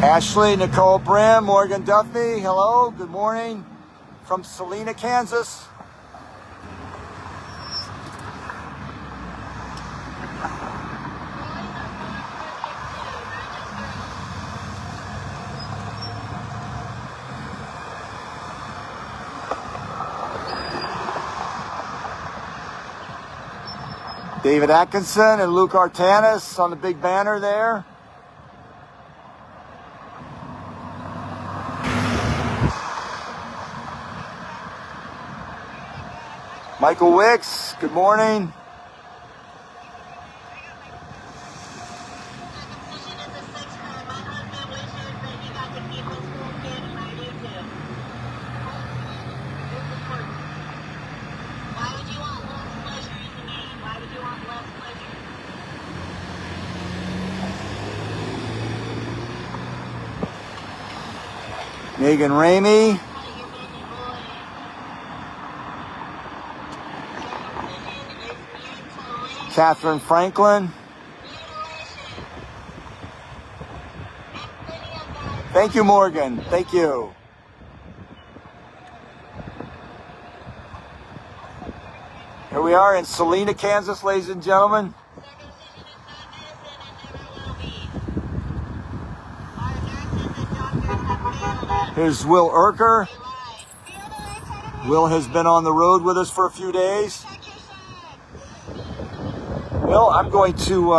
Ashley, Nicole Brim, Morgan Duffy, hello, good morning from Salina, Kansas. David Atkinson and Luke Artanis on the big banner there. Michael Wicks, good morning. Megan Ramey. Catherine Franklin. Thank you, Morgan. Thank you. Here we are in Salina, Kansas, ladies and gentlemen. Here's Will Erker. Will has been on the road with us for a few days. Will, I'm going to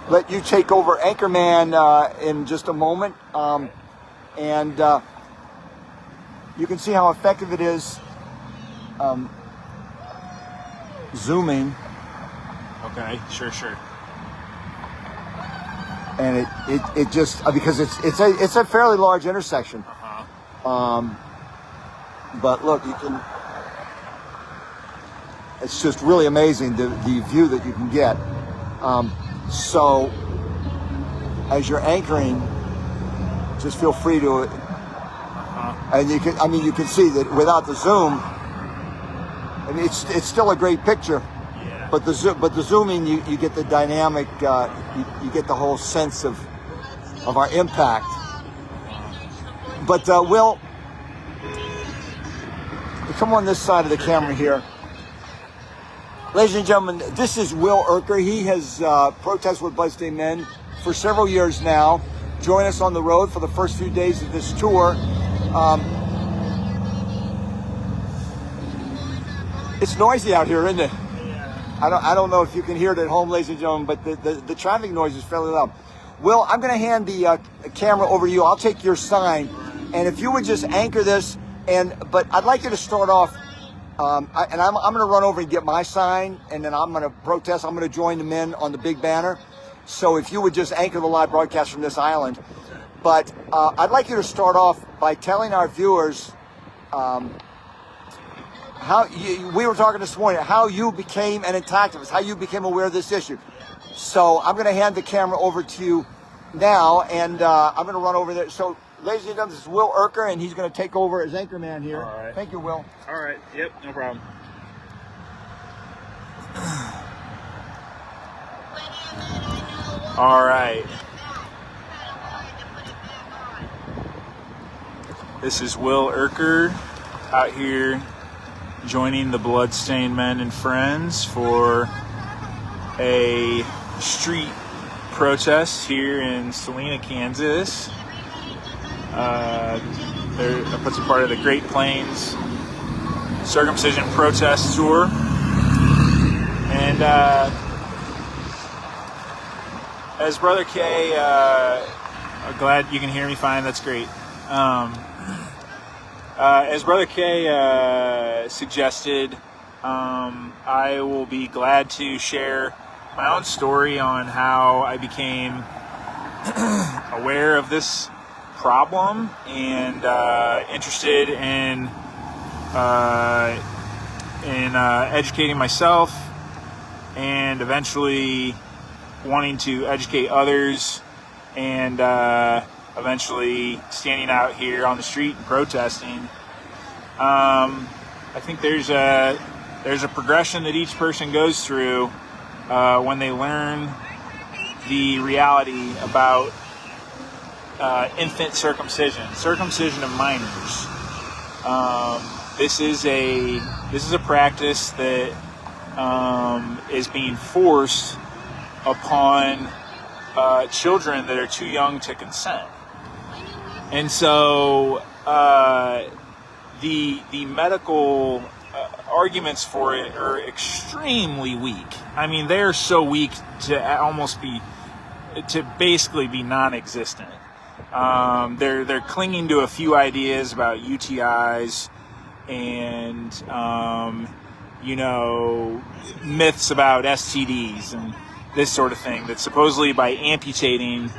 let you take over Anchorman in just a moment. And you can see how effective it is zooming. Okay, sure. And it just, because it's a fairly large intersection. But look, you can, it's just really amazing the view that you can get. So as you're anchoring, just feel free to, and you can, you can see that without the zoom, it's still a great picture. Yeah. But the zooming, you get the dynamic, you get the whole sense of our impact. But Will, come on this side of the camera here. Ladies and gentlemen, this is Will Erker. He has protested with Bloodstained Men for several years now. Join us on the road for the first few days of this tour. It's noisy out here, isn't it? I don't know if you can hear it at home, ladies and gentlemen, but the traffic noise is fairly loud. Will, I'm going to hand the camera over to you. I'll take your sign, and if you would just anchor this, but I'd like you to start off. I'm going to run over and get my sign, and then I'm going to protest. I'm going to join the men on the big banner. So if you would just anchor the live broadcast from this island. But I'd like you to start off by telling our viewers we were talking this morning, how you became an activist, how you became aware of this issue. So I'm going to hand the camera over to you now, and I'm going to run over there. So, ladies and gentlemen, this is Will Erker, and he's going to take over as anchorman here. All right. Thank you, Will. All right. Yep, no problem. All right. This is Will Erker out here joining the Bloodstained Men and Friends for a street protest here in Salina, Kansas. That's a part of the Great Plains Circumcision Protest Tour. And as Brother K, I'm glad you can hear me fine, that's great. As Brother K suggested, I will be glad to share my own story on how I became aware of this problem and interested in educating myself and eventually wanting to educate others and eventually standing out here on the street and protesting. I think there's a progression that each person goes through when they learn the reality about infant circumcision of minors. This is a practice that is being forced upon children that are too young to consent. And so the medical arguments for it are extremely weak. I mean, they're so weak to basically be non-existent. They're clinging to a few ideas about UTIs and myths about STDs and this sort of thing, that supposedly by amputating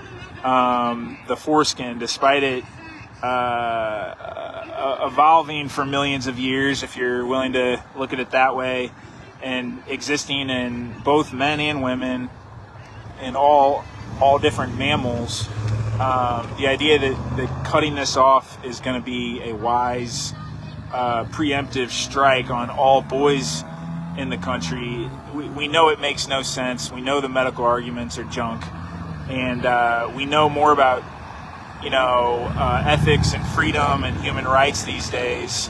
the foreskin, despite it evolving for millions of years, if you're willing to look at it that way, and existing in both men and women and all different mammals, the idea that cutting this off is going to be a wise preemptive strike on all boys in the country, we know it makes no sense. We know the medical arguments are junk, and we know more about ethics and freedom and human rights these days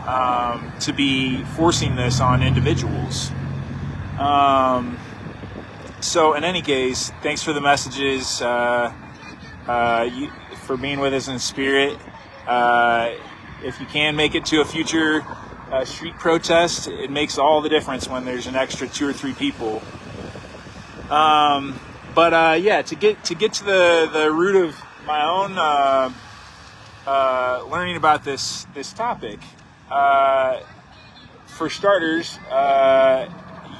to be forcing this on individuals. So in any case, thanks for the messages, for being with us in spirit. If you can make it to a future street protest, it makes all the difference when there's an extra 2 or 3 people. Yeah, to get to the root of my own learning about this topic. For starters,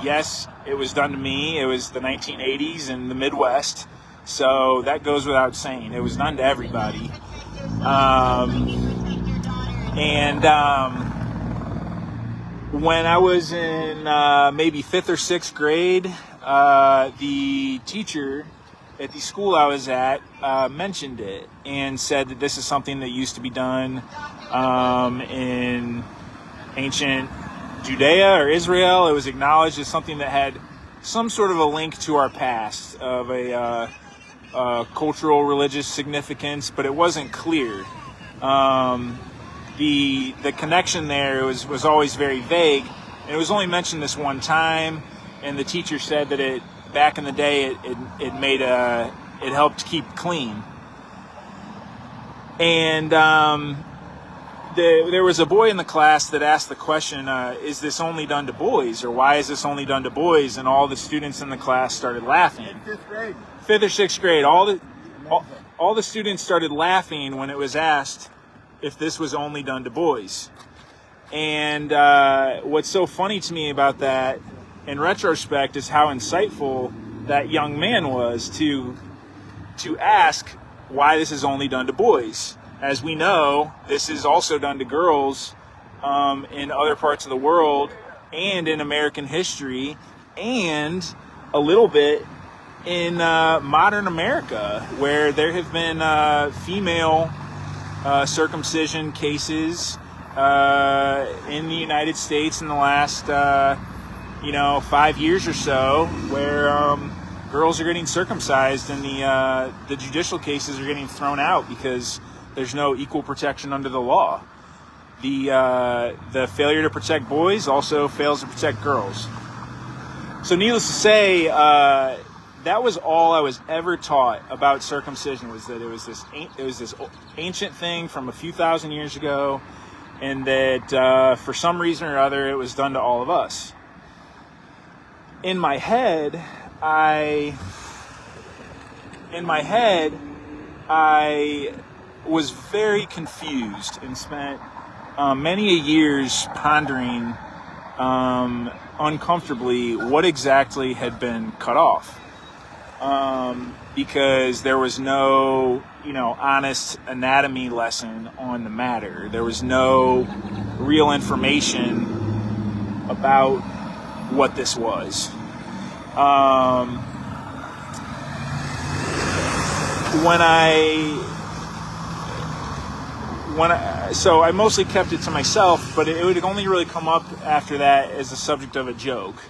yes, it was done to me. It was the 1980s in the Midwest, so that goes without saying. It was done to everybody. When I was in maybe 5th or 6th grade, the teacher at the school I was at mentioned it and said that this is something that used to be done in ancient Judea or Israel. It was acknowledged as something that had some sort of a link to our past of a cultural, religious significance, but it wasn't clear. The connection there was always very vague, and it was only mentioned this one time, and the teacher said that it back in the day it made it helped keep clean. And there was a boy in the class that asked the question, is this only done to boys, or why is this only done to boys? And all the students in the class started laughing. 5th grade. 5th or 6th grade, all the students started laughing when it was asked if this was only done to boys. And what's so funny to me about that, in retrospect, is how insightful that young man was to ask why this is only done to boys. As we know, this is also done to girls in other parts of the world and in American history, and a little bit in modern America, where there have been female circumcision cases in the United States in the last 5 years or so, where girls are getting circumcised, and the judicial cases are getting thrown out because there's no equal protection under the law. The failure to protect boys also fails to protect girls. So needless to say, that was all I was ever taught about circumcision, was that it was this ancient thing from a few thousand years ago, and that for some reason or other it was done to all of us. In my head, I was very confused and spent many years pondering uncomfortably what exactly had been cut off. Because there was no, honest anatomy lesson on the matter. There was no real information about what this was. So I mostly kept it to myself, but it would only really come up after that as the subject of a joke.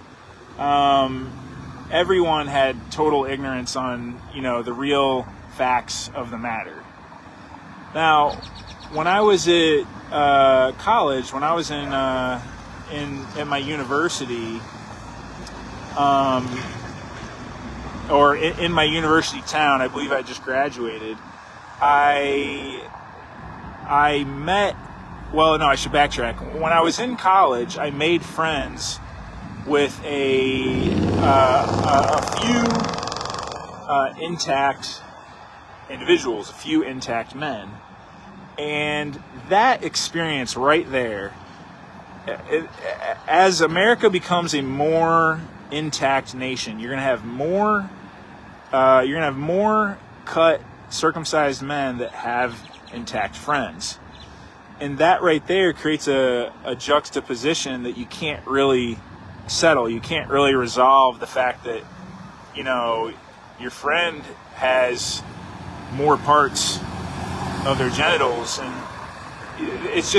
Everyone had total ignorance on, the real facts of the matter. Now, when I was at college, when I was in my university, or in my university town, I believe I just graduated. I met. Well, no, I should backtrack. When I was in college, I made friends with a few intact individuals, a few intact men. And that experience right there, as America becomes a more intact nation, you're gonna have more cut, circumcised men that have intact friends. And that right there creates a juxtaposition that you can't really settle. You can't really resolve the fact that, you know, your friend has more parts of their genitals, and it's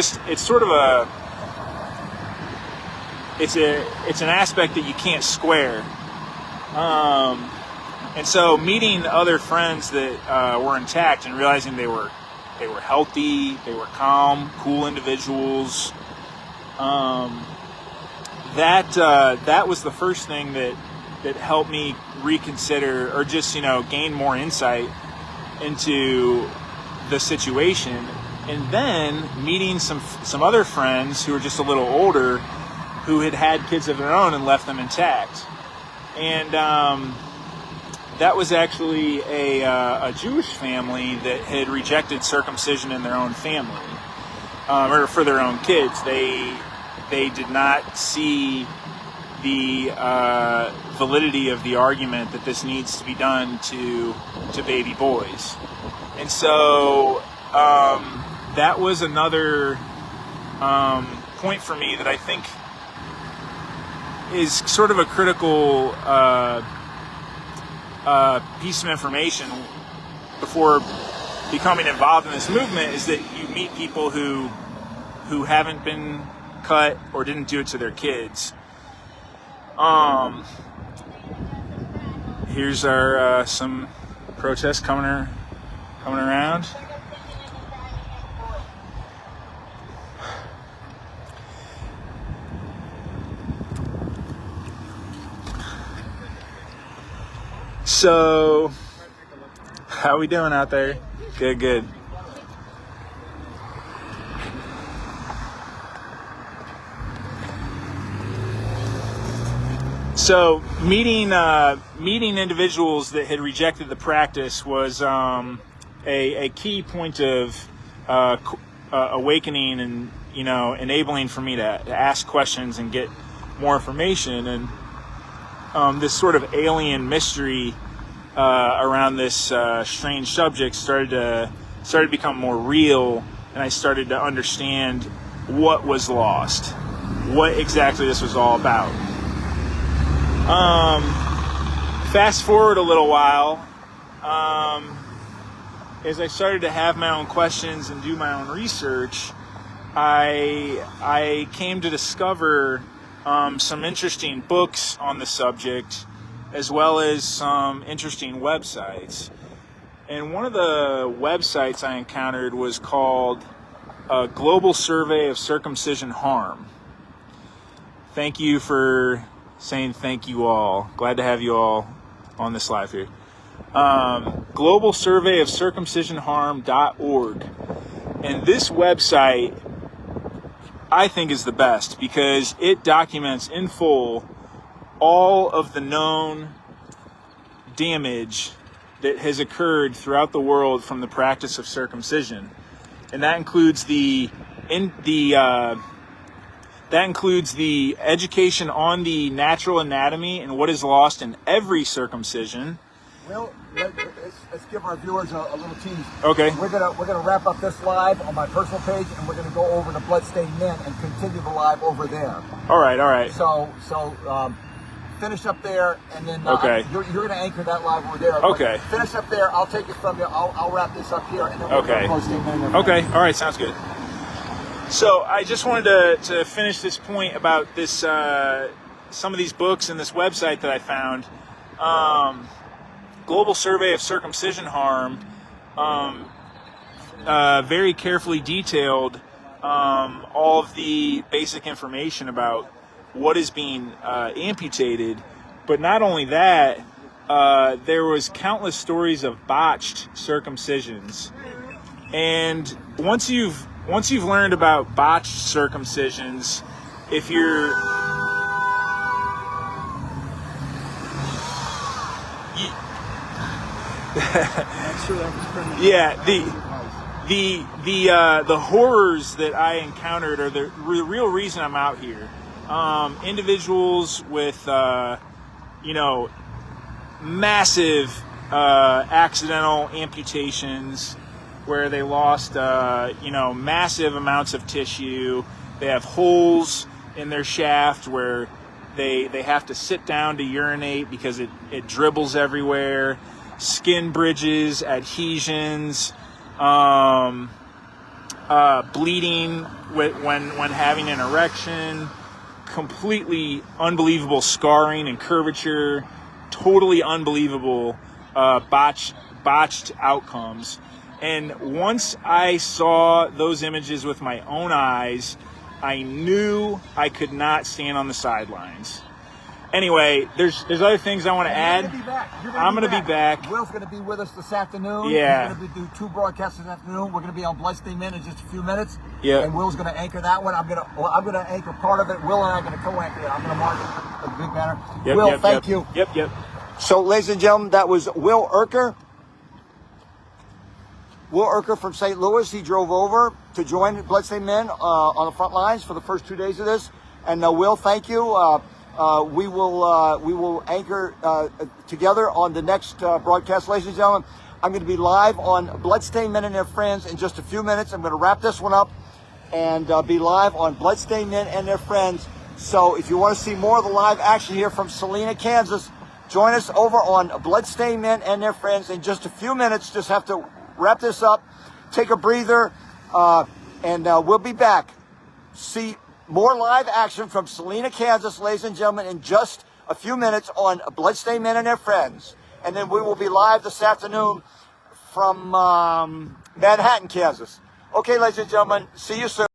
an aspect that you can't square. And so meeting other friends that were intact and realizing they were healthy, they were calm, cool individuals. That was the first thing that helped me reconsider, or just, you know, gain more insight into the situation. And then meeting some other friends who were just a little older, who had kids of their own and left them intact. And that was actually a Jewish family that had rejected circumcision in their own family, or for their own kids. They did not see the validity of the argument that this needs to be done to baby boys. And so that was another point for me that I think is sort of a critical piece of information before becoming involved in this movement, is that you meet people who haven't been cut or didn't do it to their kids. Here's our some protests coming around. So, how we doing out there? Good. So, meeting individuals that had rejected the practice was a key point of awakening, and, you know, enabling for me to ask questions and get more information. And this sort of alien mystery around this strange subject started to become more real, and I started to understand what was lost, what exactly this was all about. Fast forward a little while, as I started to have my own questions and do my own research, I came to discover some interesting books on the subject, as well as some interesting websites. And one of the websites I encountered was called Global Survey of Circumcision Harm. Thank you for saying thank you all. Glad to have you all on this live here. Global Survey of Circumcisionharm.org. And this website, I think, is the best because it documents in full all of the known damage that has occurred throughout the world from the practice of circumcision. And that includes the education on the natural anatomy and what is lost in every circumcision. Well, let's give our viewers a little tease. Okay. We're gonna wrap up this live on my personal page, and we're gonna go over to Bloodstained Men and continue the live over there. All right. So finish up there, and then okay. You're gonna anchor that live over there. Okay. But finish up there. I'll take it from there. I'll wrap this up here, and then we'll go to Bloodstained Men. Okay. All right. Sounds good. So I just wanted to finish this point about this, some of these books and this website that I found. Global Survey of Circumcision Harm very carefully detailed all of the basic information about what is being amputated. But not only that, there was countless stories of botched circumcisions. And once you've learned about botched circumcisions, if you're yeah, the horrors that I encountered are the real reason I'm out here. Individuals with massive accidental amputations where they lost massive amounts of tissue. They have holes in their shaft where they have to sit down to urinate because it dribbles everywhere. Skin bridges, adhesions, bleeding when having an erection, completely unbelievable scarring and curvature, totally unbelievable botched outcomes. And once I saw those images with my own eyes, I knew I could not stand on the sidelines. Anyway, there's other things I want to add. I'm going to be back. Will's going to be with us this afternoon. Yeah. He's going to do 2 broadcasts this afternoon. We're going to be on Bloodstained Men in just a few minutes. Yeah. And Will's going to anchor that one. I'm going to anchor part of it. Will and I are going to co-anchor it. I'm going to mark it with a big banner. Yep, Will, thank you. Yep. So, ladies and gentlemen, that was Will Urker. Will Urker from St. Louis. He drove over to join Bloodstained Men on the front lines for the first 2 days of this. And Will, thank you. We will anchor together on the next broadcast, ladies and gentlemen. I'm going to be live on Bloodstained Men and Their Friends in just a few minutes. I'm going to wrap this one up and be live on Bloodstained Men and Their Friends. So if you want to see more of the live action here from Salina, Kansas, join us over on Bloodstained Men and Their Friends in just a few minutes. Just have to wrap this up, take a breather, and we'll be back. See more live action from Salina, Kansas, ladies and gentlemen, in just a few minutes on Bloodstained Men and Their Friends. And then we will be live this afternoon from Manhattan, Kansas. Okay, ladies and gentlemen, see you soon.